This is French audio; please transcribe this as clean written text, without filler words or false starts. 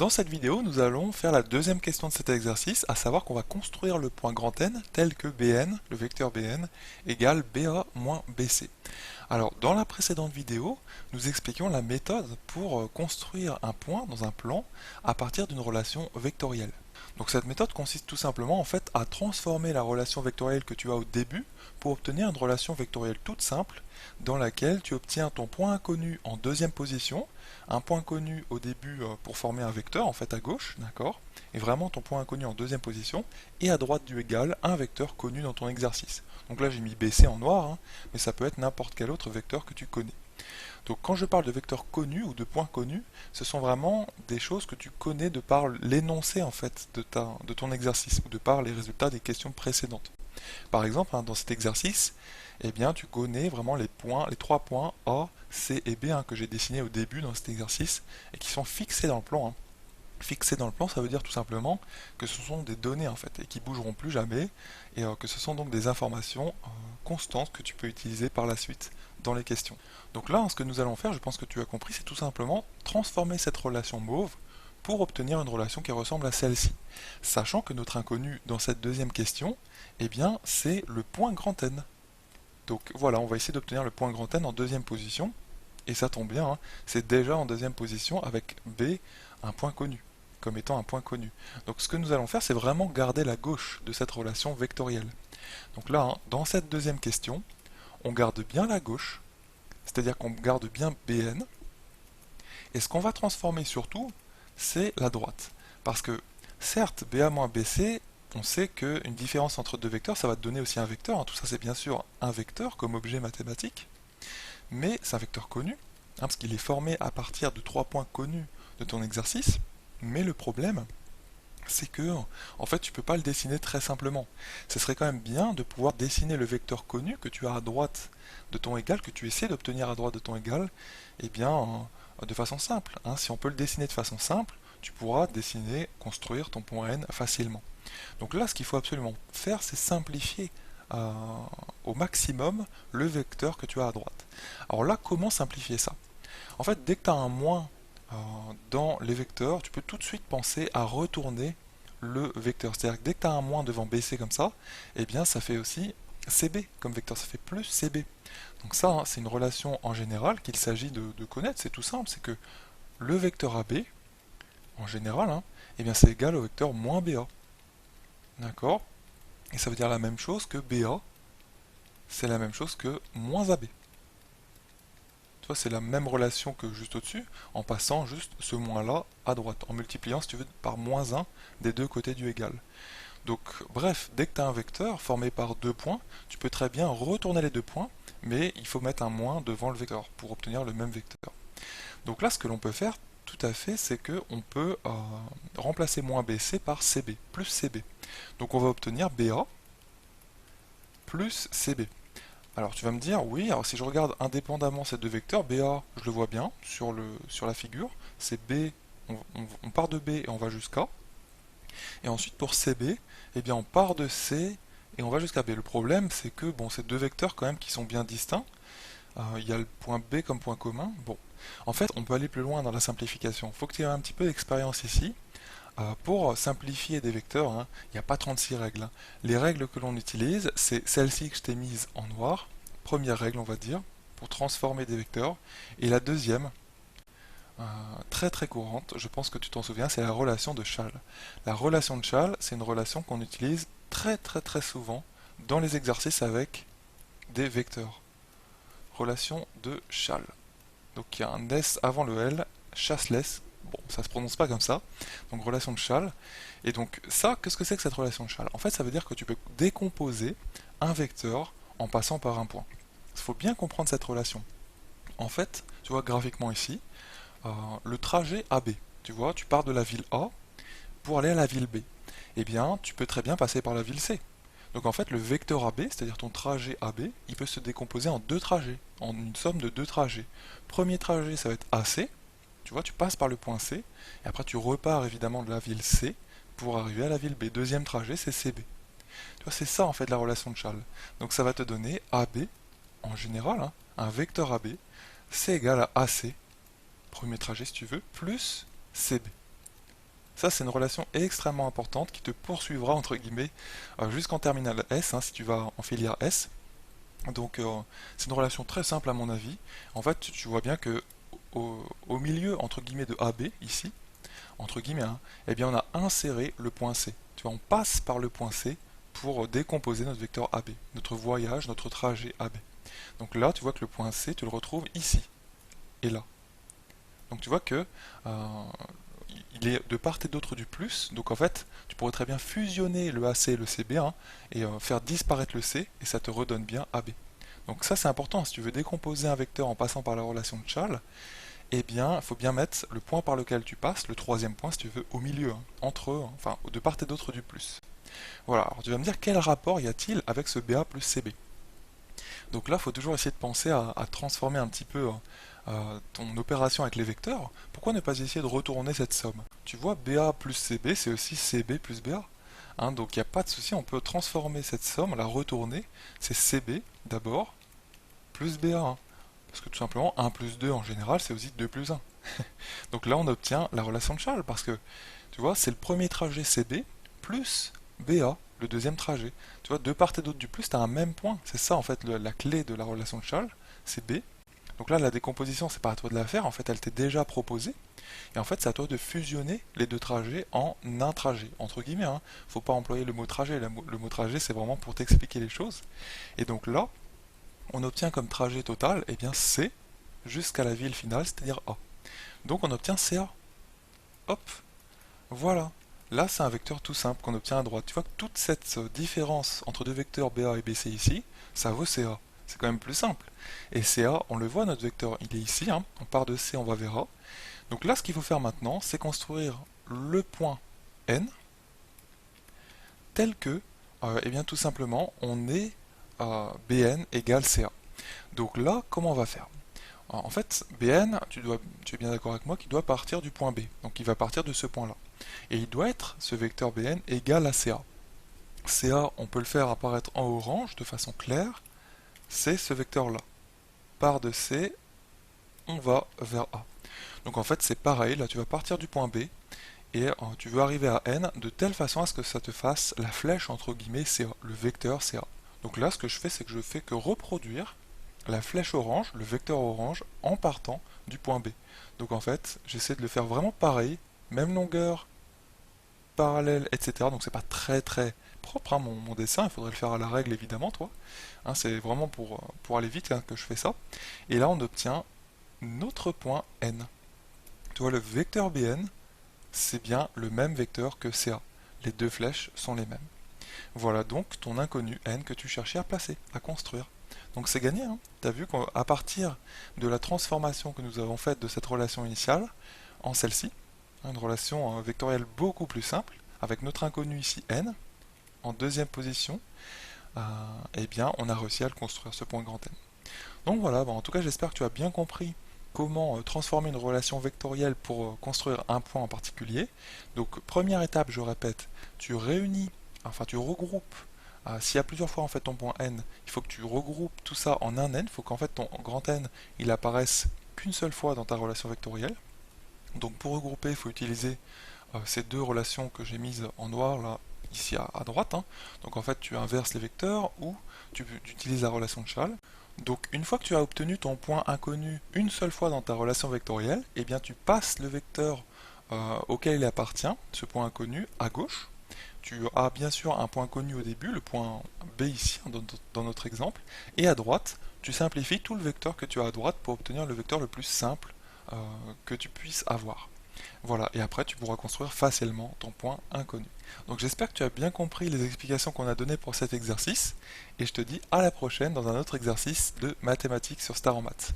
Dans cette vidéo, nous allons faire la deuxième question de cet exercice, à savoir qu'on va construire le point grand N tel que Bn, le vecteur Bn, égale BA moins BC. Alors, dans la précédente vidéo, nous expliquions la méthode pour construire un point dans un plan à partir d'une relation vectorielle. Donc cette méthode consiste tout simplement en fait à transformer la relation vectorielle que tu as au début pour obtenir une relation vectorielle toute simple dans laquelle tu obtiens ton point inconnu en deuxième position, un point connu au début pour former un vecteur en fait à gauche, d'accord, et vraiment ton point inconnu en deuxième position, et à droite du égal un vecteur connu dans ton exercice. Donc là j'ai mis BC en noir, hein, mais ça peut être n'importe quel autre vecteur que tu connais. Donc quand je parle de vecteurs connus ou de points connus, ce sont vraiment des choses que tu connais de par l'énoncé en fait de ton exercice ou de par les résultats des questions précédentes. Par exemple, hein, dans cet exercice, eh bien, tu connais vraiment les points, les trois points A, C et B hein, que j'ai dessinés au début dans cet exercice et qui sont fixés dans le plan. Hein. Fixés dans le plan, ça veut dire tout simplement que ce sont des données en fait et qui bougeront plus jamais et que ce sont donc des informations constantes que tu peux utiliser par la suite dans les questions. Donc là, ce que nous allons faire, je pense que tu as compris, c'est tout simplement transformer cette relation mauve pour obtenir une relation qui ressemble à celle-ci. Sachant que notre inconnu dans cette deuxième question, eh bien, c'est le point grand N. Donc voilà, on va essayer d'obtenir le point grand N en deuxième position, et ça tombe bien, hein, c'est déjà en deuxième position avec B, un point connu, comme étant un point connu. Donc ce que nous allons faire, c'est vraiment garder la gauche de cette relation vectorielle. Donc là, hein, dans cette deuxième question, on garde bien la gauche, c'est-à-dire qu'on garde bien Bn, et ce qu'on va transformer surtout, c'est la droite. Parce que, certes, BA moins BC, on sait qu'une différence entre deux vecteurs, ça va te donner aussi un vecteur, hein. Tout ça c'est bien sûr un vecteur comme objet mathématique, mais c'est un vecteur connu, hein, parce qu'il est formé à partir de trois points connus de ton exercice, mais le problème, c'est que en fait tu peux pas le dessiner très simplement. Ce serait quand même bien de pouvoir dessiner le vecteur connu que tu as à droite de ton égal, que tu essaies d'obtenir à droite de ton égal, et bien de façon simple. Hein. Si on peut le dessiner de façon simple, tu pourras dessiner, construire ton point N facilement. Donc là, ce qu'il faut absolument faire, c'est simplifier au maximum le vecteur que tu as à droite. Alors là, comment simplifier ça? En fait, dès que tu as un moins dans les vecteurs, tu peux tout de suite penser à retourner le vecteur. C'est-à-dire que dès que tu as un moins devant BC comme ça, eh bien ça fait aussi CB comme vecteur, ça fait plus CB. Donc ça, hein, c'est une relation en général qu'il s'agit de connaître, c'est tout simple, c'est que le vecteur AB, en général, hein, eh bien c'est égal au vecteur moins BA. D'accord? Et ça veut dire la même chose que BA, c'est la même chose que moins AB. Tu vois, c'est la même relation que juste au-dessus, en passant juste ce moins-là à droite, en multipliant, si tu veux, par moins 1 des deux côtés du égal. Donc, bref, dès que tu as un vecteur formé par deux points, tu peux très bien retourner les deux points, mais il faut mettre un moins devant le vecteur pour obtenir le même vecteur. Donc là, ce que l'on peut faire, tout à fait, c'est qu'on peut remplacer moins BC par CB, plus CB. Donc on va obtenir BA plus CB. Alors tu vas me dire, oui, alors si je regarde indépendamment ces deux vecteurs, BA, je le vois bien sur la figure, c'est B, on part de B et on va jusqu'à. Et ensuite pour CB, eh bien on part de C et on va jusqu'à B. Le problème, c'est que bon, c'est deux vecteurs quand même qui sont bien distincts. Il y a le point B comme point commun. Bon, en fait, on peut aller plus loin dans la simplification. Il faut que tu aies un petit peu d'expérience ici. Pour simplifier des vecteurs, hein, il n'y a pas 36 règles. Hein. Les règles que l'on utilise, c'est celle-ci que je t'ai mise en noir. Première règle, on va dire, pour transformer des vecteurs. Et la deuxième, très très courante, je pense que tu t'en souviens, c'est la relation de Schall. La relation de Schall, c'est une relation qu'on utilise très très très souvent dans les exercices avec des vecteurs. Relation de Schall. Donc il y a un S avant le L, chasseless. Bon, ça se prononce pas comme ça. Donc relation de Schall. Et donc ça, qu'est-ce que c'est que cette relation de Schall? En fait, ça veut dire que tu peux décomposer un vecteur en passant par un point. Il faut bien comprendre cette relation. En fait, tu vois graphiquement ici, le trajet AB. Tu vois, tu pars de la ville A pour aller à la ville B. Eh bien, tu peux très bien passer par la ville C. Donc en fait, le vecteur AB, c'est-à-dire ton trajet AB, il peut se décomposer en deux trajets, en une somme de deux trajets. Premier trajet, ça va être AC, tu vois, tu passes par le point C, et après tu repars évidemment de la ville C pour arriver à la ville B. Deuxième trajet, c'est CB. Tu vois, c'est ça en fait la relation de Schall. Donc ça va te donner AB, en général, hein, un vecteur AB, c'est égal à AC, premier trajet si tu veux, plus CB. Ça, c'est une relation extrêmement importante qui te poursuivra, entre guillemets, jusqu'en terminale S, hein, si tu vas en filière S. Donc, c'est une relation très simple à mon avis. En fait, tu vois bien que au milieu, entre guillemets, de AB, ici, entre guillemets, hein, eh bien, on a inséré le point C. Tu vois, on passe par le point C pour décomposer notre vecteur AB, notre voyage, notre trajet AB. Donc là, tu vois que le point C, tu le retrouves ici et là. Donc tu vois que il est de part et d'autre du plus. Donc en fait, tu pourrais très bien fusionner le AC et le CB, hein, et faire disparaître le C, et ça te redonne bien AB. Donc ça, c'est important. Si tu veux décomposer un vecteur en passant par la relation de Chasles, eh bien, il faut bien mettre le point par lequel tu passes, le troisième point, si tu veux, au milieu, hein, entre eux, hein, enfin, de part et d'autre du plus. Voilà, alors tu vas me dire quel rapport y a-t-il avec ce BA plus CB? Donc là, il faut toujours essayer de penser à transformer un petit peu ton opération avec les vecteurs. Pourquoi ne pas essayer de retourner cette somme? Tu vois, BA plus CB, c'est aussi CB plus BA. Hein, donc il n'y a pas de souci, on peut transformer cette somme, la retourner. C'est CB d'abord, plus BA. Hein. Parce que tout simplement, 1 plus 2 en général, c'est aussi 2 plus 1. Donc là, on obtient la relation de Chasles, parce que, tu vois, c'est le premier trajet CB plus BA, le deuxième trajet. Tu vois, de part et d'autre du plus, tu as un même point. C'est ça, en fait, la clé de la relation de Chasles, c'est B. Donc là, la décomposition, c'est pas à toi de la faire, en fait, elle t'est déjà proposée. Et en fait, c'est à toi de fusionner les deux trajets en un trajet, entre guillemets. Hein. Faut pas employer le mot trajet. Le mot trajet, c'est vraiment pour t'expliquer les choses. Et donc là, on obtient comme trajet total, eh bien, C jusqu'à la ville finale, c'est-à-dire A. Donc on obtient CA. Hop, voilà. Là, c'est un vecteur tout simple qu'on obtient à droite. Tu vois que toute cette différence entre deux vecteurs BA et BC ici, ça vaut CA. C'est quand même plus simple. Et CA, on le voit, notre vecteur, il est ici. Hein. On part de C, on va vers A. Donc là, ce qu'il faut faire maintenant, c'est construire le point N tel que, eh bien, tout simplement, on est BN égale CA. Donc là, comment on va faire? En fait, BN, tu es bien d'accord avec moi, qu'il doit partir du point B. Donc il va partir de ce point-là. Et il doit être, ce vecteur BN, égal à CA. CA, on peut le faire apparaître en orange de façon claire. C'est ce vecteur-là. Part de C, on va vers A. Donc en fait, c'est pareil. Là, tu vas partir du point B et tu veux arriver à N de telle façon à ce que ça te fasse la flèche entre guillemets CA, le vecteur CA. Donc là, ce que je fais, c'est que je fais que reproduire la flèche orange, le vecteur orange, en partant du point B. Donc en fait, j'essaie de le faire vraiment pareil, même longueur, parallèle, etc. Donc c'est pas très très propre, hein, mon dessin, il faudrait le faire à la règle évidemment, toi. Hein, c'est vraiment pour aller vite hein, que je fais ça. Et là, on obtient notre point N. Tu vois, le vecteur BN, c'est bien le même vecteur que CA. Les deux flèches sont les mêmes. Voilà donc ton inconnu N que tu cherchais à placer, à construire. Donc c'est gagné, hein. Tu as vu qu'à partir de la transformation que nous avons faite de cette relation initiale en celle-ci, une relation vectorielle beaucoup plus simple, avec notre inconnu ici N, en deuxième position, eh bien on a réussi à le construire, ce point grand N. Donc voilà, en tout cas j'espère que tu as bien compris comment transformer une relation vectorielle pour construire un point en particulier. Donc première étape, je répète, tu réunis, enfin tu regroupes. S'il y a plusieurs fois en fait ton point n, il faut que tu regroupes tout ça en un n. Il faut qu'en fait ton grand n il apparaisse qu'une seule fois dans ta relation vectorielle. Donc pour regrouper, il faut utiliser ces deux relations que j'ai mises en noir là, ici à droite. Hein. Donc en fait tu inverses les vecteurs ou tu utilises la relation de Chasles. Donc une fois que tu as obtenu ton point inconnu une seule fois dans ta relation vectorielle, eh bien tu passes le vecteur auquel il appartient, ce point inconnu, à gauche. Tu as bien sûr un point connu au début, le point B ici, dans notre exemple, et à droite, tu simplifies tout le vecteur que tu as à droite pour obtenir le vecteur le plus simple que tu puisses avoir. Voilà, et après tu pourras construire facilement ton point inconnu. Donc j'espère que tu as bien compris les explications qu'on a données pour cet exercice, et je te dis à la prochaine dans un autre exercice de mathématiques sur Star en maths.